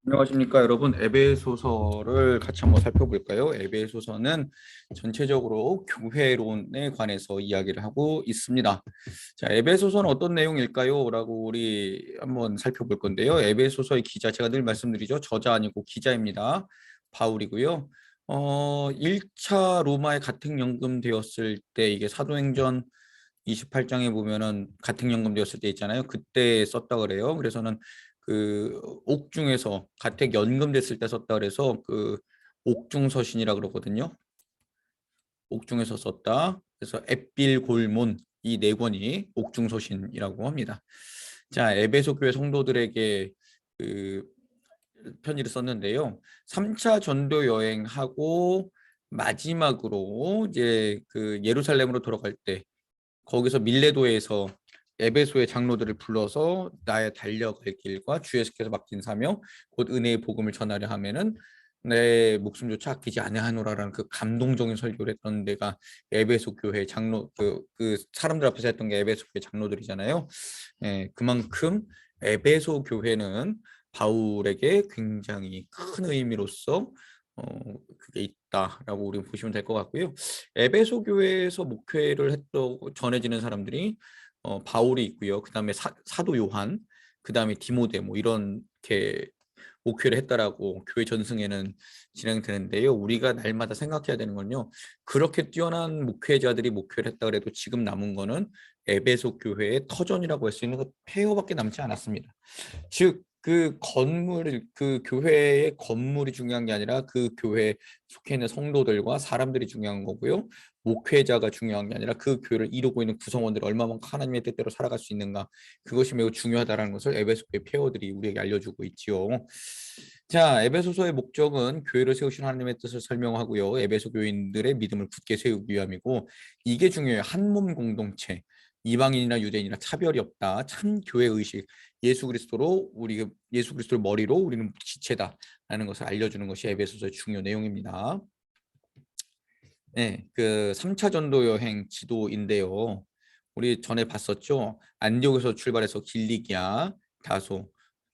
안녕하십니까 여러분. 에베소서를 같이 한번 살펴볼까요? 에베소서는 전체적으로 교회론에 관해서 이야기를 하고 있습니다. 자, 에베소서는 어떤 내용일까요? 라고 우리 한번 살펴볼 건데요. 에베소서의 기자, 제가 늘 말씀드리죠. 저자 아니고 기자입니다. 바울이고요. 1차 로마에 가택연금 되었을 때, 이게 사도행전 28장에 보면은 가택연금 되었을 때 있잖아요. 그때 썼다 그래요. 그래서는 그 옥중에서 가택 연금됐을 때 썼다 그래서 그 옥중서신이라 그러거든요. 옥중에서 썼다. 그래서 앳빌골문 이 네 권이 옥중서신이라고 합니다. 자, 에베소 교회 성도들에게 그 편지를 썼는데요. 3차 전도 여행하고 마지막으로 이제 그 예루살렘으로 돌아갈 때 거기서 밀레도에서 에베소의 장로들을 불러서 나의 달려갈 길과 주 예수께서 맡긴 사명 곧 은혜의 복음을 전하려 하면은 내 목숨조차 아끼지 아니하노라라는 그 감동적인 설교를 했던 데가 에베소 교회 장로 그 사람들 앞에서 했던 게 에베소 교회 장로들이잖아요. 예, 그만큼 에베소 교회는 바울에게 굉장히 큰 의미로서 그게 있다라고 우리 보시면 될 것 같고요. 에베소 교회에서 목회를 했다고 전해지는 사람들이 바울이 있고요. 그다음에 사도 요한, 그다음에 디모데 뭐 이렇게 목회를 했다라고 교회 전승에는 진행되는데요. 우리가 날마다 생각해야 되는 건요. 그렇게 뛰어난 목회자들이 목회를 했다 그래도 지금 남은 거는 에베소 교회의 터전이라고 할 수 있는 그 폐허밖에 남지 않았습니다. 즉 그 건물, 그 교회의 건물이 중요한 게 아니라 그 교회에 속해 있는 성도들과 사람들이 중요한 거고요. 목회자가 중요한 게 아니라 그 교회를 이루고 있는 구성원들이 얼마만큼 하나님의 뜻대로 살아갈 수 있는가, 그것이 매우 중요하다는 것을 에베소 교회 폐허들이 우리에게 알려주고 있지요. 자, 에베소서의 목적은 교회를 세우신 하나님의 뜻을 설명하고요. 에베소 교인들의 믿음을 굳게 세우기 위함이고, 이게 중요해요. 한 몸 공동체. 이방인이나 유대인이나 차별이 없다. 참 교회 의식. 예수 그리스도를 머리로 우리는 지체다라는 것을 알려주는 것이 에베소서의 중요 내용입니다. 네, 그 3차 전도 여행 지도인데요. 우리 전에 봤었죠. 안디옥에서 출발해서 길리기아, 다소,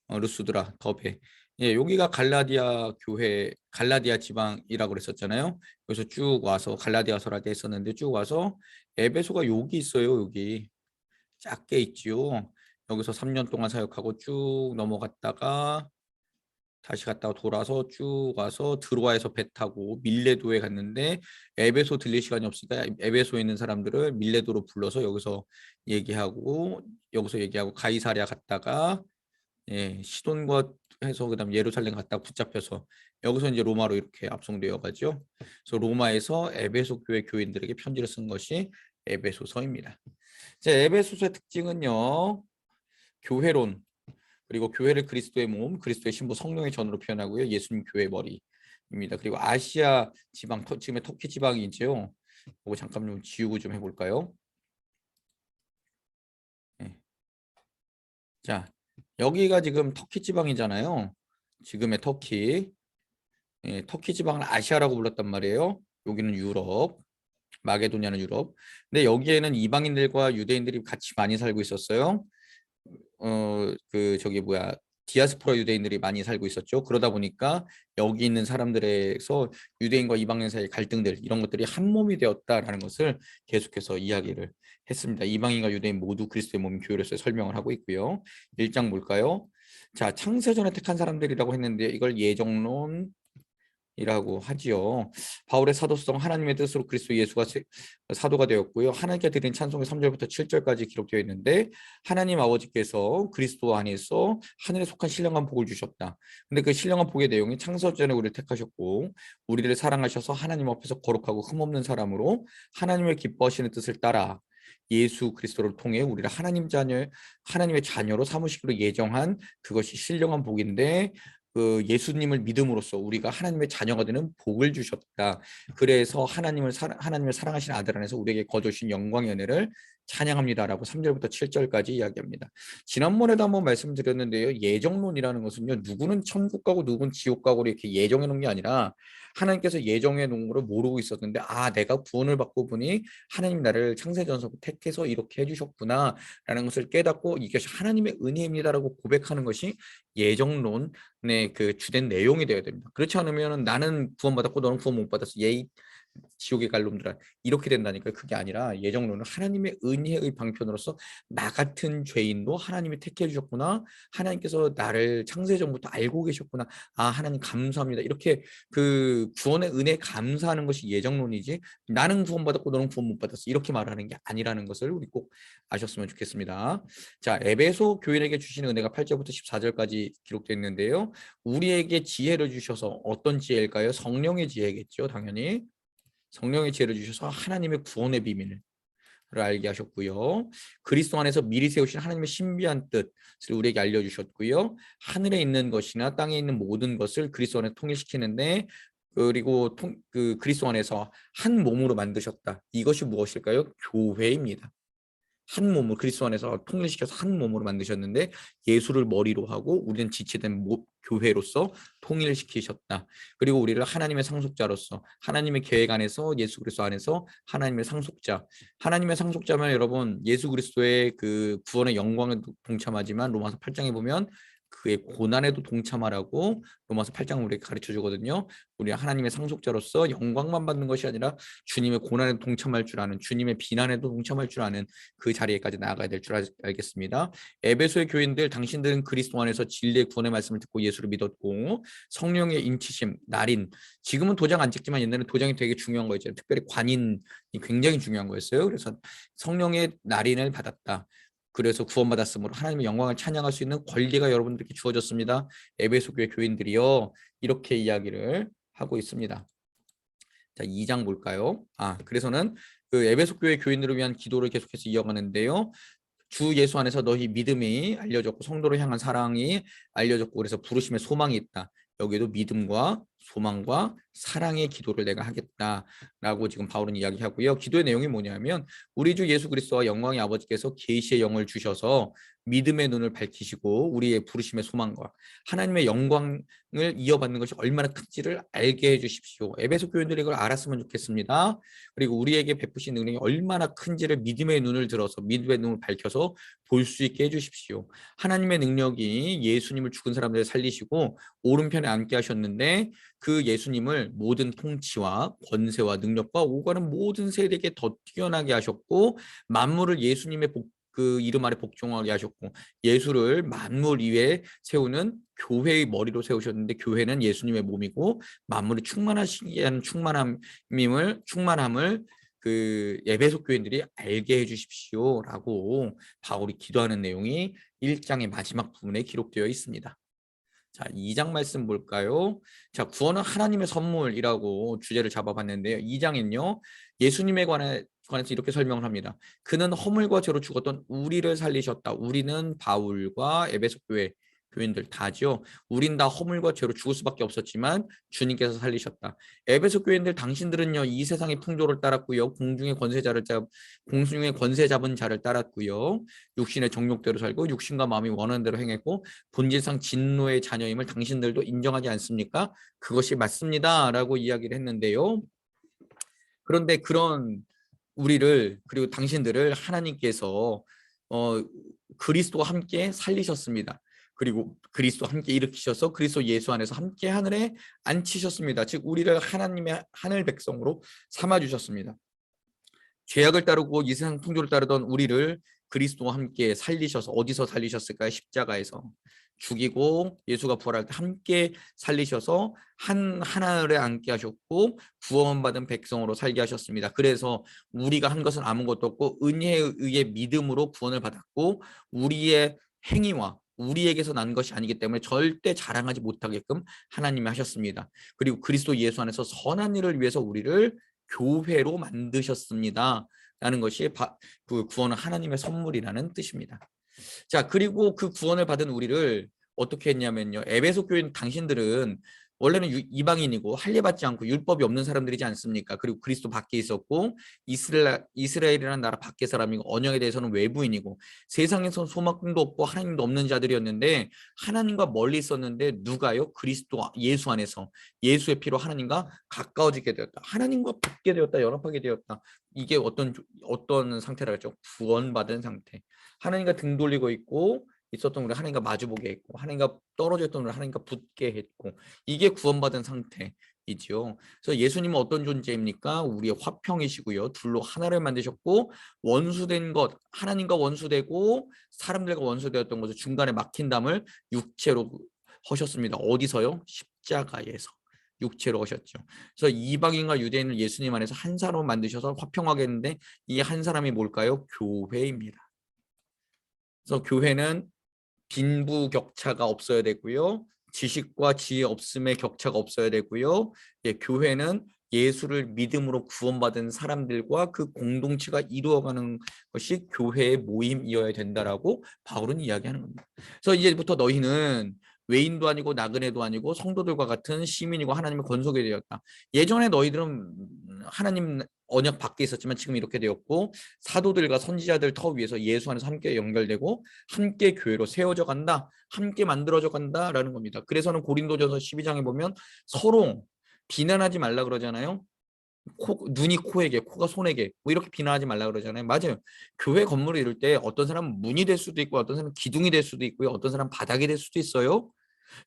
루스드라, 더베. 예, 여기가 갈라디아 교회, 갈라디아 지방이라고 그랬었잖아요. 그래서 쭉 와서 갈라디아서라 돼 있었는데 쭉 와서 에베소가 여기 있어요. 여기 작게 있지요. 여기서 3년 동안 사역하고 쭉 넘어갔다가 다시 갔다가 돌아서 쭉 와서 드로아에서 배 타고 밀레도에 갔는데 에베소 들릴 시간이 없으니까 에베소에 있는 사람들을 밀레도로 불러서 여기서 얘기하고 가이사랴 갔다가 예, 시돈과 해서 그다음 예루살렘 갔다가 붙잡혀서 여기서 이제 로마로 이렇게 압송되어 가죠. 그래서 로마에서 에베소 교회 교인들에게 편지를 쓴 것이 에베소서입니다. 제 에베소서의 특징은요. 교회론, 그리고 교회를 그리스도의 몸, 그리스도의 신부 성령의 전으로 표현하고요. 예수님 교회 머리입니다. 그리고 아시아 지방, 지금의 터키 지방이죠. 그거 잠깐 좀 지우고 좀 해볼까요? 네. 자, 여기가 지금 터키 지방이잖아요. 지금의 터키. 예, 터키 지방을 아시아라고 불렀단 말이에요. 여기는 유럽, 마게도냐는 유럽. 근데 여기에는 이방인들과 유대인들이 같이 많이 살고 있었어요. 그 저기 뭐야, 디아스포라 유대인들이 많이 살고 있었죠. 그러다 보니까 여기 있는 사람들에서 유대인과 이방인 사이의 갈등들 이런 것들이 한 몸이 되었다라는 것을 계속해서 이야기를 했습니다. 이방인과 유대인 모두 그리스도의 몸 교회로서 설명을 하고 있고요. 1장 볼까요? 자, 창세전에 택한 사람들이라고 했는데 이걸 예정론 이라고 하지요. 바울의 사도성 하나님의 뜻으로 그리스도 예수가 사도가 되었고요. 하나님께 드린 찬송의 3절부터 7절까지 기록되어 있는데 하나님 아버지께서 그리스도 안에서 하늘에 속한 신령한 복을 주셨다. 근데 그 신령한 복의 내용이 창세전에 우리를 택하셨고 우리를 사랑하셔서 하나님 앞에서 거룩하고 흠없는 사람으로 하나님을 기뻐하시는 뜻을 따라 예수 그리스도를 통해 우리를 하나님의 자녀로 삼으시기로 예정한 그것이 신령한 복인데 그 예수님을 믿음으로써 우리가 하나님의 자녀가 되는 복을 주셨다. 그래서 하나님을 사랑하시는 아들 안에서 우리에게 거두신 영광의 은혜를 찬양합니다라고 3절부터 7절까지 이야기합니다. 지난번에도 한번 말씀드렸는데요. 예정론이라는 것은요. 누구는 천국 가고 누구는 지옥 가고 이렇게 예정해 놓은 게 아니라 하나님께서 예정해 놓은 거를 모르고 있었는데 내가 구원을 받고 보니 하나님 나를 창세전서부터 택해서 이렇게 해주셨구나 라는 것을 깨닫고 이것이 하나님의 은혜입니다라고 고백하는 것이 예정론의 그 주된 내용이 되어야 됩니다. 그렇지 않으면 나는 구원받았고 너는 구원 못 받았어. 지옥에 갈 놈들아 이렇게 된다니까요. 그게 아니라 예정론은 하나님의 은혜의 방편으로서 나 같은 죄인도 하나님이 택해 주셨구나. 하나님께서 나를 창세전부터 알고 계셨구나. 하나님 감사합니다. 이렇게 그 구원의 은혜에 감사하는 것이 예정론이지 나는 구원받았고 너는 구원 못 받았어. 이렇게 말하는 게 아니라는 것을 우리 꼭 아셨으면 좋겠습니다. 자, 에베소 교인에게 주시는 은혜가 8절부터 14절까지 기록되어 있는데요. 우리에게 지혜를 주셔서 어떤 지혜일까요? 성령의 지혜겠죠. 당연히. 성령의 지혜를 주셔서 하나님의 구원의 비밀을 알게 하셨고요. 그리스도 안에서 미리 세우신 하나님의 신비한 뜻을 우리에게 알려주셨고요. 하늘에 있는 것이나 땅에 있는 모든 것을 그리스도 안에 통일시키는데 그리고 그리스도 안에서 한 몸으로 만드셨다. 이것이 무엇일까요? 교회입니다. 한 몸을 그리스도 안에서 통일시켜서 한 몸으로 만드셨는데 예수를 머리로 하고 우리는 지체된 교회로서 통일시키셨다. 그리고 우리를 하나님의 상속자로서 하나님의 계획 안에서 예수 그리스도 안에서 하나님의 상속자. 하나님의 상속자면 여러분 예수 그리스도의 그 구원의 영광에 동참하지만 로마서 8장에 보면 그의 고난에도 동참하라고 로마서 8장 우리에게 가르쳐 주거든요. 우리 하나님의 상속자로서 영광만 받는 것이 아니라 주님의 고난에도 동참할 줄 아는 주님의 비난에도 동참할 줄 아는 그 자리에까지 나아가야 될 줄 알겠습니다. 에베소의 교인들 당신들은 그리스도 안에서 진리의 구원의 말씀을 듣고 예수를 믿었고 성령의 인치심, 날인 지금은 도장 안 찍지만 옛날에 도장이 되게 중요한 거였죠. 특별히 관인이 굉장히 중요한 거였어요. 그래서 성령의 날인을 받았다. 그래서 구원받았으므로 하나님의 영광을 찬양할 수 있는 권리가 여러분들께 주어졌습니다. 에베소 교회 교인들이요. 이렇게 이야기를 하고 있습니다. 자, 2장 볼까요? 그래서는 그 에베소 교회 교인들을 위한 기도를 계속해서 이어가는데요. 주 예수 안에서 너희 믿음이 알려졌고 성도를 향한 사랑이 알려졌고 그래서 부르심의 소망이 있다. 여기에도 믿음과 소망과 사랑의 기도를 내가 하겠다라고 지금 바울은 이야기하고요. 기도의 내용이 뭐냐면 우리 주 예수 그리스도와 영광의 아버지께서 계시의 영을 주셔서 믿음의 눈을 밝히시고 우리의 부르심의 소망과 하나님의 영광을 이어받는 것이 얼마나 큰지를 알게 해주십시오. 에베소 교인들이 이걸 알았으면 좋겠습니다. 그리고 우리에게 베푸신 능력이 얼마나 큰지를 믿음의 눈을 들어서 믿음의 눈을 밝혀서 볼 수 있게 해주십시오. 하나님의 능력이 예수님을 죽은 사람들을 살리시고 오른편에 앉게 하셨는데 그 예수님을 모든 통치와 권세와 능력과 오가는 모든 세력에 더 뛰어나게 하셨고 만물을 예수님의 그 이름 아래 복종하게 하셨고 예수를 만물 위에 세우는 교회의 머리로 세우셨는데 교회는 예수님의 몸이고 만물이 충만하시게 하는 충만함을 그 에베소 교인들이 알게 해주십시오라고 바울이 기도하는 내용이 1장의 마지막 부분에 기록되어 있습니다. 자, 2장 말씀 볼까요? 자, 구원은 하나님의 선물이라고 주제를 잡아봤는데요. 2장엔요. 예수님에 관해서 이렇게 설명을 합니다. 그는 허물과 죄로 죽었던 우리를 살리셨다. 우리는 바울과 에베소 교회 교인들 다죠. 우린 다 허물과 죄로 죽을 수밖에 없었지만 주님께서 살리셨다. 에베소 교인들 당신들은요. 이 세상의 풍조를 따랐고요. 공중의 권세 잡은 자를 따랐고요. 육신의 정욕대로 살고 육신과 마음이 원하는 대로 행했고 본질상 진노의 자녀임을 당신들도 인정하지 않습니까? 그것이 맞습니다. 라고 이야기를 했는데요. 그런데 그런 우리를 그리고 당신들을 하나님께서 그리스도와 함께 살리셨습니다. 그리고 그리스도와 함께 일으키셔서 그리스도 예수 안에서 함께 하늘에 앉히셨습니다. 즉 우리를 하나님의 하늘 백성으로 삼아주셨습니다. 죄악을 따르고 이 세상 풍조를 따르던 우리를 그리스도와 함께 살리셔서 어디서 살리셨을까요? 십자가에서 죽이고 예수가 부활할 때 함께 살리셔서 하늘에 앉게 하셨고 구원받은 백성으로 살게 하셨습니다. 그래서 우리가 한 것은 아무것도 없고 은혜에 의해 믿음으로 구원을 받았고 우리의 행위와 우리에게서 난 것이 아니기 때문에 절대 자랑하지 못하게끔 하나님이 하셨습니다. 그리고 그리스도 예수 안에서 선한 일을 위해서 우리를 교회로 만드셨습니다. 라는 것이 그 구원은 하나님의 선물이라는 뜻입니다. 자, 그리고 그 구원을 받은 우리를 어떻게 했냐면요. 에베소 교인 당신들은 원래는 이방인이고 할례받지 않고 율법이 없는 사람들이지 않습니까? 그리고 그리스도 밖에 있었고 이스라엘이라는 나라 밖의 사람이고 언약에 대해서는 외부인이고 세상에서 소망도 없고 하나님도 없는 자들이었는데 하나님과 멀리 있었는데 누가요? 그리스도 예수 안에서 예수의 피로 하나님과 가까워지게 되었다. 하나님과 붙게 되었다. 연합하게 되었다. 이게 어떤 상태라죠? 구원받은 상태. 하나님과 등 돌리고 있고 있었던 우리 하나님과 마주보게 했고 하나님과 떨어졌던 우리 하나님과 붙게 했고 이게 구원받은 상태이지요. 그래서 예수님은 어떤 존재입니까? 우리의 화평이시고요. 둘로 하나를 만드셨고 원수된 것 하나님과 원수되고 사람들과 원수되었던 것을 중간에 막힌 담을 육체로 하셨습니다. 어디서요? 십자가에서. 육체로 하셨죠. 그래서 이방인과 유대인을 예수님 안에서 한 사람으로 만드셔서 화평하게 했는데 이 한 사람이 뭘까요? 교회입니다. 그래서 교회는 빈부격차가 없어야 되고요. 지식과 지혜 없음의 격차가 없어야 되고요. 예, 교회는 예수를 믿음으로 구원받은 사람들과 그 공동체가 이루어가는 것이 교회의 모임이어야 된다라고 바울은 이야기하는 겁니다. 그래서 이제부터 너희는 외인도 아니고 나그네도 아니고 성도들과 같은 시민이고 하나님의 권속이 되었다. 예전에 너희들은 하나님 언약 밖에 있었지만 지금 이렇게 되었고 사도들과 선지자들 터 위에서 예수 안에서 함께 연결되고 함께 교회로 세워져 간다. 함께 만들어져 간다라는 겁니다. 그래서는 고린도전서 12장에 보면 서로 비난하지 말라 그러잖아요. 눈이 코에게, 코가 손에게 뭐 이렇게 비난하지 말라 그러잖아요. 맞아요. 교회 건물을 이룰 때 어떤 사람은 문이 될 수도 있고 어떤 사람은 기둥이 될 수도 있고요. 어떤 사람은 바닥이 될 수도 있어요.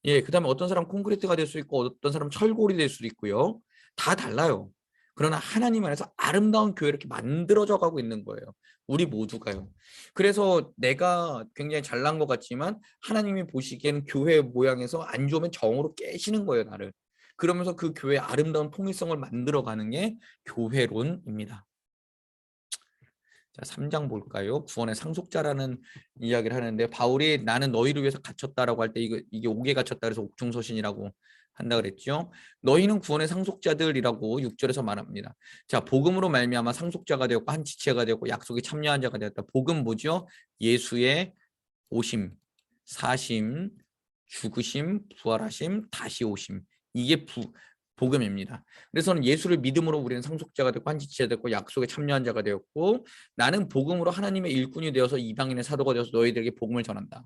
예, 그다음에 어떤 사람은 콘크리트가 될 수 있고 어떤 사람은 철골이 될 수도 있고요. 다 달라요. 그러나 하나님 안에서 아름다운 교회 이렇게 만들어져 가고 있는 거예요. 우리 모두가요. 그래서 내가 굉장히 잘난 것 같지만 하나님이 보시기에는 교회 모양에서 안 좋으면 정으로 깨시는 거예요, 나를. 그러면서 그 교회의 아름다운 통일성을 만들어가는 게 교회론입니다. 자, 3장 볼까요? 구원의 상속자라는 이야기를 하는데 바울이 나는 너희를 위해서 갇혔다라고 할 때 이게 옥에 갇혔다 그래서 옥중서신이라고 한다 그랬죠. 너희는 구원의 상속자들이라고 6절에서 말합니다. 자, 복음으로 말미암아 상속자가 되었고 한 지체가 되었고 약속에 참여한 자가 되었다. 복음 뭐죠? 예수의 오심, 사심, 죽으심, 부활하심, 다시 오심. 이게 복음입니다. 그래서는 예수를 믿음으로 우리는 상속자가 되고 한지체가 되고 약속에 참여한 자가 되었고 나는 복음으로 하나님의 일꾼이 되어서 이방인의 사도가 되어서 너희들에게 복음을 전한다.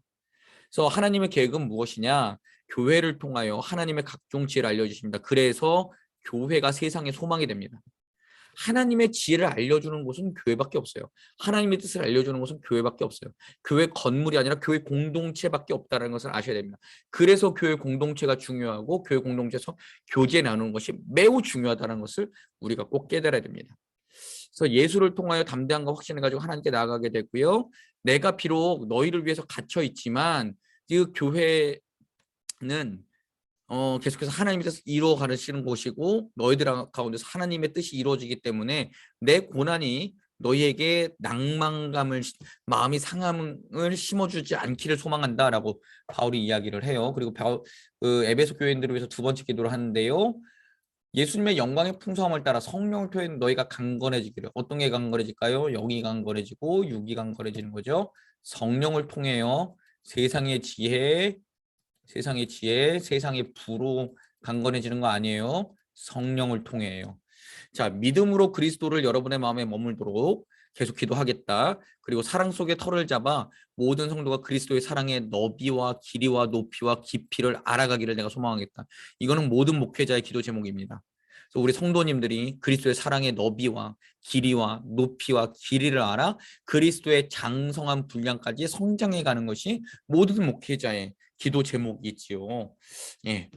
그래서 하나님의 계획은 무엇이냐? 교회를 통하여 하나님의 각종 지혜를 알려주십니다. 그래서 교회가 세상의 소망이 됩니다. 하나님의 지혜를 알려주는 곳은 교회밖에 없어요. 하나님의 뜻을 알려주는 곳은 교회밖에 없어요. 교회 건물이 아니라 교회 공동체밖에 없다는 것을 아셔야 됩니다. 그래서 교회 공동체가 중요하고 교회 공동체에서 교제 나누는 것이 매우 중요하다는 것을 우리가 꼭 깨달아야 됩니다. 그래서 예수를 통하여 담대함과 확신을 가지고 하나님께 나아가게 되고요. 내가 비록 너희를 위해서 갇혀 있지만 그 교회는 계속해서 하나님의 뜻을 이루어 가시는 곳이고 너희들 가운데서 하나님의 뜻이 이루어지기 때문에 내 고난이 너희에게 낭만감을 마음이 상함을 심어주지 않기를 소망한다라고 바울이 이야기를 해요. 그리고 에베소 교인들을 위해서 두 번째 기도를 하는데요. 예수님의 영광의 풍성함을 따라 성령을 통해 너희가 강건해지기를. 어떤 게 강건해질까요? 영이 강건해지고 육이 강건해지는 거죠. 성령을 통해요. 세상의 지혜, 세상의 부로 강건해지는 거 아니에요. 성령을 통해요. 자, 믿음으로 그리스도를 여러분의 마음에 머물도록 계속 기도하겠다. 그리고 사랑 속에 털을 잡아 모든 성도가 그리스도의 사랑의 너비와 길이와 높이와 깊이를 알아가기를 내가 소망하겠다. 이거는 모든 목회자의 기도 제목입니다. 그래서 우리 성도님들이 그리스도의 사랑의 너비와 길이와 높이와 길이를 알아 그리스도의 장성한 분량까지 성장해 가는 것이 모든 목회자의 기도 제목이지요. 예.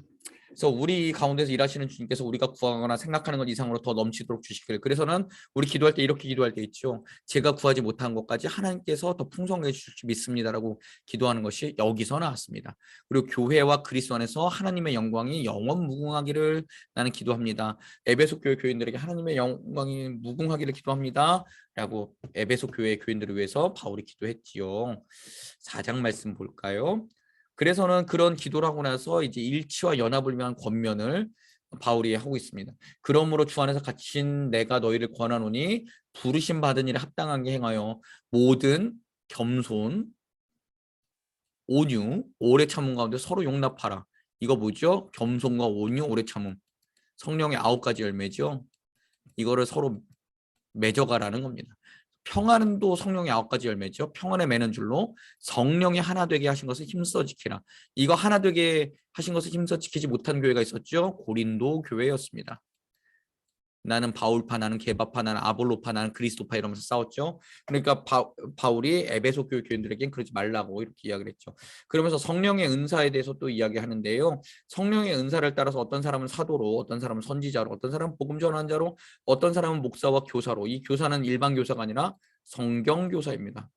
그래서 우리 가운데서 일하시는 주님께서 우리가 구하거나 생각하는 것 이상으로 더 넘치도록 주시기를. 그래서는 우리 기도할 때 이렇게 기도할 때 있죠. 제가 구하지 못한 것까지 하나님께서 더 풍성하게 주실 줄 믿습니다라고 기도하는 것이 여기서 나왔습니다. 그리고 교회와 그리스도 안에서 하나님의 영광이 영원 무궁하기를 나는 기도합니다. 에베소 교회 교인들에게 하나님의 영광이 무궁하기를 기도합니다. 라고 에베소 교회 교인들을 위해서 바울이 기도했지요. 4장 말씀 볼까요? 그래서는 그런 기도를 하고 나서 이제 일치와 연합을 위한 권면을 바울이 하고 있습니다. 그러므로 주 안에서 갇힌 내가 너희를 권하노니 부르심 받은 일에 합당하게 행하여 모든 겸손, 온유, 오래 참은 가운데 서로 용납하라. 이거 뭐죠? 겸손과 온유, 오래 참음. 성령의 9가지 열매죠. 이거를 서로 맺어가라는 겁니다. 평안도 성령의 9가지 열매죠. 평안에 매는 줄로 성령이 하나 되게 하신 것을 힘써 지키라. 이거 하나 되게 하신 것을 힘써 지키지 못한 교회가 있었죠. 고린도 교회였습니다. 나는 바울파, 나는 게바파, 나는 아볼로파, 나는 그리스도파 이러면서 싸웠죠. 그러니까 바울이 에베소 교회 교인들에겐 그러지 말라고 이렇게 이야기를 했죠. 그러면서 성령의 은사에 대해서 또 이야기하는데요. 성령의 은사를 따라서 어떤 사람은 사도로, 어떤 사람은 선지자로, 어떤 사람은 복음 전환자로, 어떤 사람은 목사와 교사로. 이 교사는 일반 교사가 아니라 성경 교사입니다.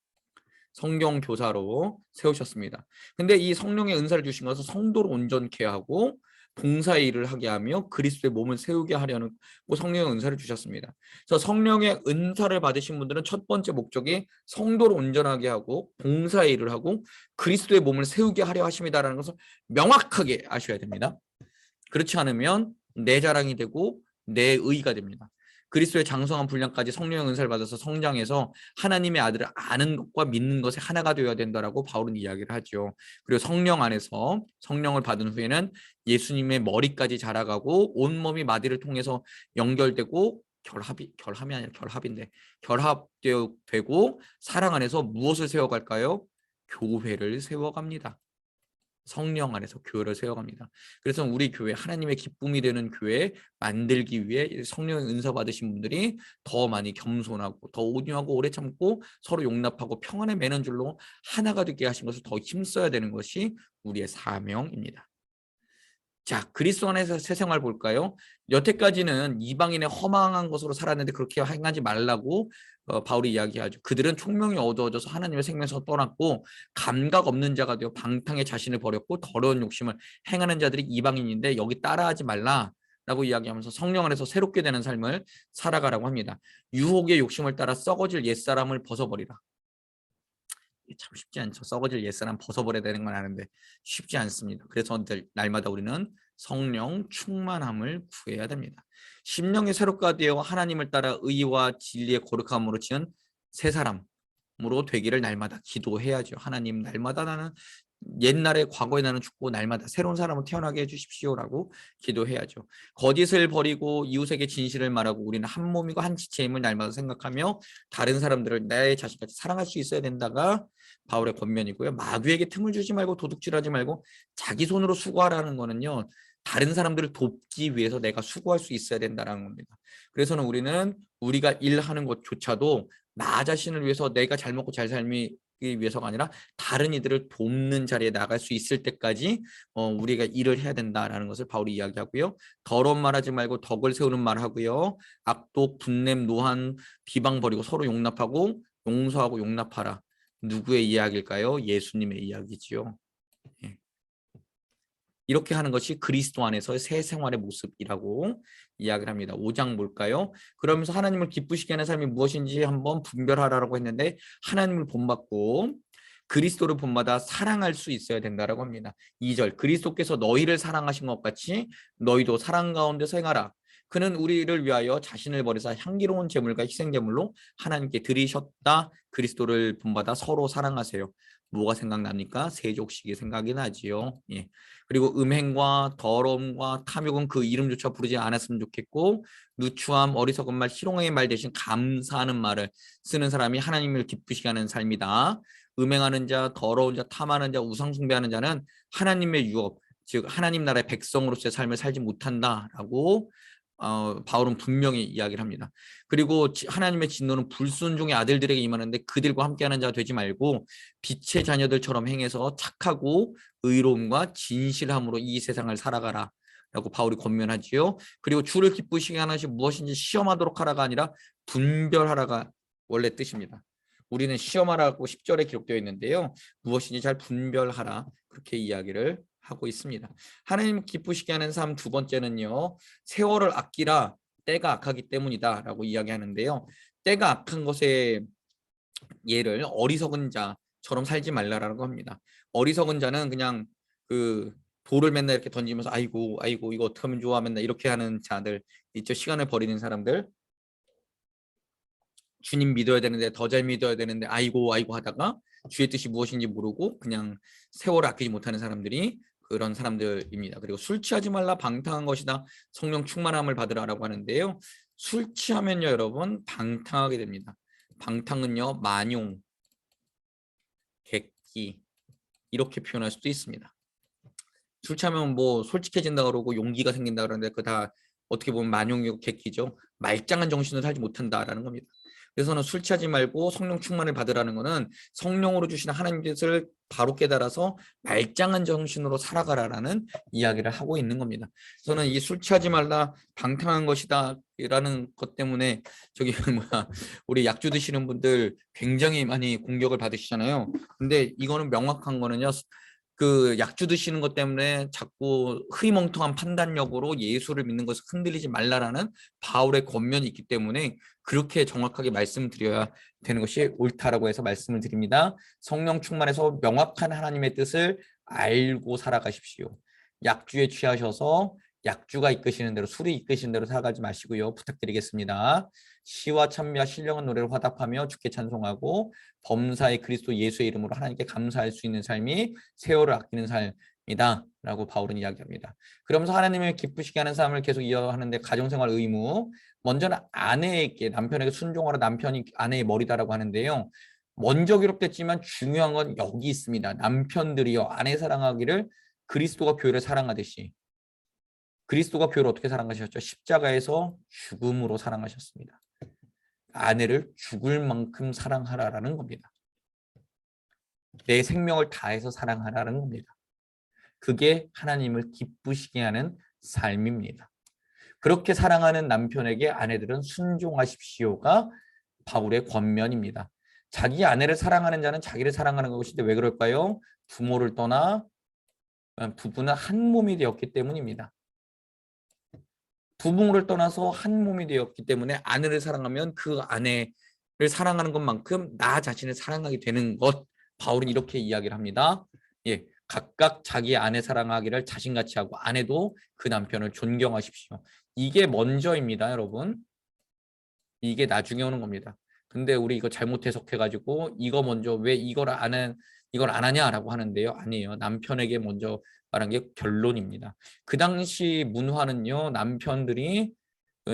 성경 교사로 세우셨습니다. 근데 이 성령의 은사를 주신 것은 성도를 온전케 하고 봉사의 일을 하게 하며 그리스도의 몸을 세우게 하려는 성령의 은사를 주셨습니다. 그래서 성령의 은사를 받으신 분들은 첫 번째 목적이 성도를 온전하게 하고 봉사의 일을 하고 그리스도의 몸을 세우게 하려 하심이다라는 것을 명확하게 아셔야 됩니다. 그렇지 않으면 내 자랑이 되고 내 의가 됩니다. 그리스도의 장성한 분량까지 성령의 은사를 받아서 성장해서 하나님의 아들을 아는 것과 믿는 것에 하나가 되어야 된다라고 바울은 이야기를 하죠. 그리고 성령 안에서 성령을 받은 후에는 예수님의 머리까지 자라가고 온몸이 마디를 통해서 연결되고 결함이 아니라 결합인데 결합되고 사랑 안에서 무엇을 세워갈까요? 교회를 세워갑니다. 성령 안에서 교회를 세워갑니다. 그래서 우리 교회 하나님의 기쁨이 되는 교회 만들기 위해 성령의 은사 받으신 분들이 더 많이 겸손하고 더 온유하고 오래 참고 서로 용납하고 평안에 매는 줄로 하나가 되게 하신 것을 더 힘써야 되는 것이 우리의 사명입니다. 자, 그리스도 안에서 새 생활 볼까요? 여태까지는 이방인의 허망한 것으로 살았는데 그렇게 행하지 말라고 바울이 이야기하죠. 그들은 총명이 어두워져서 하나님의 생명에서 떠났고 감각 없는 자가 되어 방탕의 자신을 버렸고 더러운 욕심을 행하는 자들이 이방인인데 여기 따라하지 말라라고 이야기하면서 성령 안에서 새롭게 되는 삶을 살아가라고 합니다. 유혹의 욕심을 따라 썩어질 옛사람을 벗어버리라. 참 쉽지 않죠. 썩어질 옛사람 벗어버려야 되는 건 아는데 쉽지 않습니다. 그래서 날마다 우리는 성령 충만함을 구해야 됩니다. 심령이 새롭게 되어 하나님을 따라 의와 진리의 거룩함으로 지은 새 사람으로 되기를 날마다 기도해야죠. 하나님, 날마다 나는 옛날에 과거에 나는 죽고 날마다 새로운 사람으로 태어나게 해주십시오라고 기도해야죠. 거짓을 버리고 이웃에게 진실을 말하고 우리는 한 몸이고 한 지체임을 날마다 생각하며 다른 사람들을 내 자신같이 사랑할 수 있어야 된다가 바울의 권면이고요. 마귀에게 틈을 주지 말고 도둑질하지 말고 자기 손으로 수고하라는 거는요. 다른 사람들을 돕기 위해서 내가 수고할 수 있어야 된다는 겁니다. 그래서는 우리는 우리가 일하는 것조차도 나 자신을 위해서 내가 잘 먹고 잘 살기 위해서가 아니라 다른 이들을 돕는 자리에 나갈 수 있을 때까지 우리가 일을 해야 된다라는 것을 바울이 이야기하고요. 더러운 말하지 말고 덕을 세우는 말하고요. 악독, 분냄, 노한, 비방 버리고 서로 용납하고 용서하고 용납하라. 누구의 이야기일까요? 예수님의 이야기지요. 예. 이렇게 하는 것이 그리스도 안에서의 새 생활의 모습이라고 이야기를 합니다. 5장 볼까요? 그러면서 하나님을 기쁘시게 하는 삶이 무엇인지 한번 분별하라고 했는데 하나님을 본받고 그리스도를 본받아 사랑할 수 있어야 된다라고 합니다. 2절 그리스도께서 너희를 사랑하신 것 같이 너희도 사랑 가운데 행하라. 그는 우리를 위하여 자신을 버리사 향기로운 제물과 희생제물로 하나님께 드리셨다. 그리스도를 본받아 서로 사랑하세요. 뭐가 생각납니까? 세족식이 생각이 나지요. 예. 그리고 음행과 더러움과 탐욕은 그 이름조차 부르지 않았으면 좋겠고 누추함, 어리석은 말, 희롱의 말 대신 감사하는 말을 쓰는 사람이 하나님을 기쁘시게 하는 삶이다. 음행하는 자, 더러운 자, 탐하는 자, 우상 숭배하는 자는 하나님의 유업, 즉 하나님 나라의 백성으로서의 삶을 살지 못한다라고 바울은 분명히 이야기를 합니다. 그리고 하나님의 진노는 불순종의 아들들에게 임하는데 그들과 함께하는 자가 되지 말고 빛의 자녀들처럼 행해서 착하고 의로움과 진실함으로 이 세상을 살아가라 라고 바울이 권면하지요. 그리고 주를 기쁘시게 하는 것이 무엇인지 시험하도록 하라가 아니라 분별하라가 원래 뜻입니다. 우리는 시험하라고 10절에 기록되어 있는데요. 무엇인지 잘 분별하라 그렇게 이야기를 하고 있습니다. 하나님 기쁘시게 하는 삶 두 번째는요. 세월을 아끼라 때가 악하기 때문이다 라고 이야기하는데요. 때가 악한 것의 예를 어리석은 자처럼 살지 말라라고 합니다. 어리석은 자는 그냥 그 돌을 맨날 이렇게 던지면서 아이고 이거 어떻게 하면 좋아 맨날 이렇게 하는 자들 있죠. 시간을 버리는 사람들. 주님 믿어야 되는데 더 잘 믿어야 되는데 아이고 하다가 주의 뜻이 무엇인지 모르고 그냥 세월을 아끼지 못하는 사람들이 그런 사람들입니다. 그리고 술 취하지 말라 방탕한 것이다. 성령 충만함을 받으라라고 하는데요. 술 취하면요, 여러분 방탕하게 됩니다. 방탕은요, 만용, 객기 이렇게 표현할 수도 있습니다. 술 취하면 뭐 솔직해진다 그러고 용기가 생긴다 그러는데 그 다 어떻게 보면 만용이고 객기죠. 말짱한 정신으로 살지 못한다라는 겁니다. 그래서는 술 취하지 말고 성령 충만을 받으라는 것은 성령으로 주시는 하나님 뜻을 바로 깨달아서 말짱한 정신으로 살아가라라는 이야기를 하고 있는 겁니다. 저는 이 술 취하지 말라 방탕한 것이다라는 것 때문에 저기 뭐야 우리 약주 드시는 분들 굉장히 많이 공격을 받으시잖아요. 근데 이거는 명확한 거는요. 그 약주 드시는 것 때문에 자꾸 흐리멍텅한 판단력으로 예수를 믿는 것을 흔들리지 말라라는 바울의 권면이 있기 때문에 그렇게 정확하게 말씀드려야 되는 것이 옳다라고 해서 말씀을 드립니다. 성령 충만해서 명확한 하나님의 뜻을 알고 살아가십시오. 약주에 취하셔서 약주가 이끄시는 대로 술이 이끄시는 대로 살아가지 마시고요. 부탁드리겠습니다. 시와 찬미와 신령한 노래를 화답하며 주께 찬송하고 범사의 그리스도 예수의 이름으로 하나님께 감사할 수 있는 삶이 세월을 아끼는 삶이다 라고 바울은 이야기합니다. 그러면서 하나님을 기쁘시게 하는 삶을 계속 이어가는데 가정생활 의무, 먼저는 아내에게 남편에게 순종하라. 남편이 아내의 머리다라고 하는데요. 먼저 기록됐지만 중요한 건 여기 있습니다. 남편들이요 아내 사랑하기를 그리스도가 교회를 사랑하듯이. 그리스도가 교회를 어떻게 사랑하셨죠? 십자가에서 죽음으로 사랑하셨습니다. 아내를 죽을 만큼 사랑하라라는 겁니다. 내 생명을 다해서 사랑하라는 겁니다. 그게 하나님을 기쁘시게 하는 삶입니다. 그렇게 사랑하는 남편에게 아내들은 순종하십시오가 바울의 권면입니다. 자기 아내를 사랑하는 자는 자기를 사랑하는 것인데 왜 그럴까요? 부모를 떠나 부부는 한 몸이 되었기 때문입니다. 부부를 떠나서 한 몸이 되었기 때문에 아내를 사랑하면 그 아내를 사랑하는 것만큼 나 자신을 사랑하게 되는 것. 바울은 이렇게 이야기를 합니다. 예, 각각 자기 아내 사랑하기를 자신같이 하고 아내도 그 남편을 존경하십시오. 이게 먼저입니다, 여러분. 이게 나중에 오는 겁니다. 근데 우리 이거 잘못 해석해가지고 이거 먼저 왜 이걸 안 하냐라고 하는데요. 아니에요. 남편에게 먼저 말한 게 결론입니다. 그 당시 문화는요. 남편들이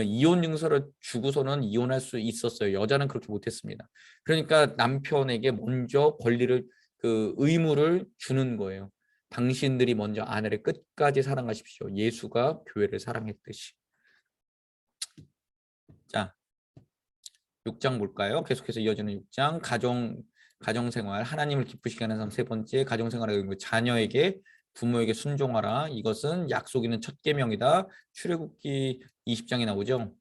이혼 증서를 주고서는 이혼할 수 있었어요. 여자는 그렇게 못했습니다. 그러니까 남편에게 먼저 권리를 의무를 주는 거예요. 당신들이 먼저 아내를 끝까지 사랑하십시오. 예수가 교회를 사랑했듯이. 자, 6장 볼까요? 계속해서 이어지는 6장 가정생활 하나님을 기쁘시게 하는 삶. 세 번째 가정생활의 의무 자녀에게 부모에게 순종하라. 이것은 약속 있는 첫 계명이다. 출애굽기 20장에 나오죠.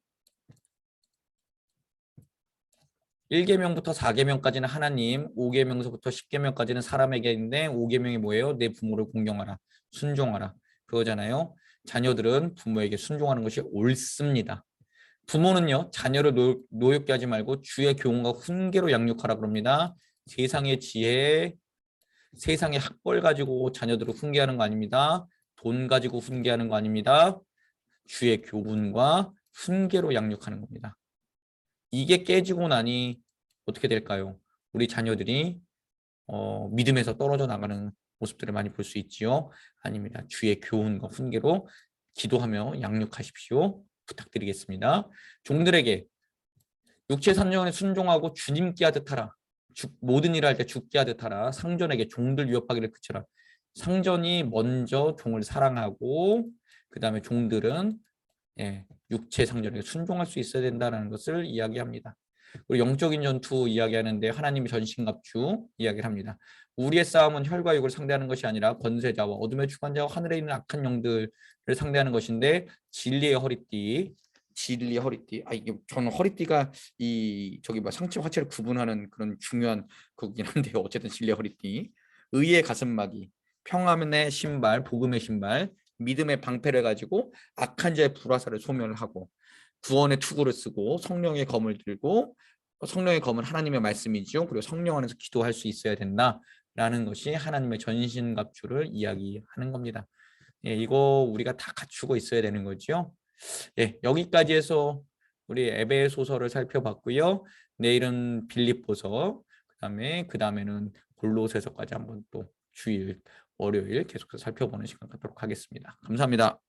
1계명부터 4계명까지는 하나님, 5계명서부터 10계명까지는 사람에게 있는데 5계명이 뭐예요? 내 부모를 공경하라. 순종하라. 그거잖아요. 자녀들은 부모에게 순종하는 것이 옳습니다. 부모는요 자녀를 노엽게 하지 말고 주의 교훈과 훈계로 양육하라 그럽니다. 세상의 지혜, 세상의 학벌 가지고 자녀들을 훈계하는 거 아닙니다. 돈 가지고 훈계하는 거 아닙니다. 주의 교훈과 훈계로 양육하는 겁니다. 이게 깨지고 나니 어떻게 될까요? 우리 자녀들이 믿음에서 떨어져 나가는 모습들을 많이 볼 수 있지요. 아닙니다. 주의 교훈과 훈계로 기도하며 양육하십시오. 부탁드리겠습니다. 종들에게 육체 산정에 순종하고 주님께 하듯 하라. 모든 일을 할 때 죽게 하듯 하라. 상전에게 종들 위협하기를 그쳐라. 상전이 먼저 종을 사랑하고 그 다음에 종들은 육체 상전에게 순종할 수 있어야 된다는 것을 이야기합니다. 그리고 영적인 전투 이야기하는데 하나님의 전신갑주 이야기를 합니다. 우리의 싸움은 혈과 육을 상대하는 것이 아니라 권세자와 어둠의 주관자와 하늘에 있는 악한 영들을 상대하는 것인데 진리의 허리띠. 이게 저는 허리띠가 저기 상체 화체를 구분하는 그런 중요한 거긴 한데요. 어쨌든 진리의 허리띠. 의의 가슴막이, 평화의 신발, 복음의 신발, 믿음의 방패를 가지고 악한 자의 불화살을 소멸을 하고 구원의 투구를 쓰고 성령의 검을 들고 성령의 검은 하나님의 말씀이죠. 그리고 성령 안에서 기도할 수 있어야 된다라는 것이 하나님의 전신갑주를 이야기하는 겁니다. 이거 우리가 다 갖추고 있어야 되는 거죠. 여기까지 해서 우리 에베소서를 살펴봤고요. 내일은 빌립보서, 그 다음에는 골로새서까지 한번 또 주일 월요일 계속해서 살펴보는 시간 갖도록 하겠습니다. 감사합니다.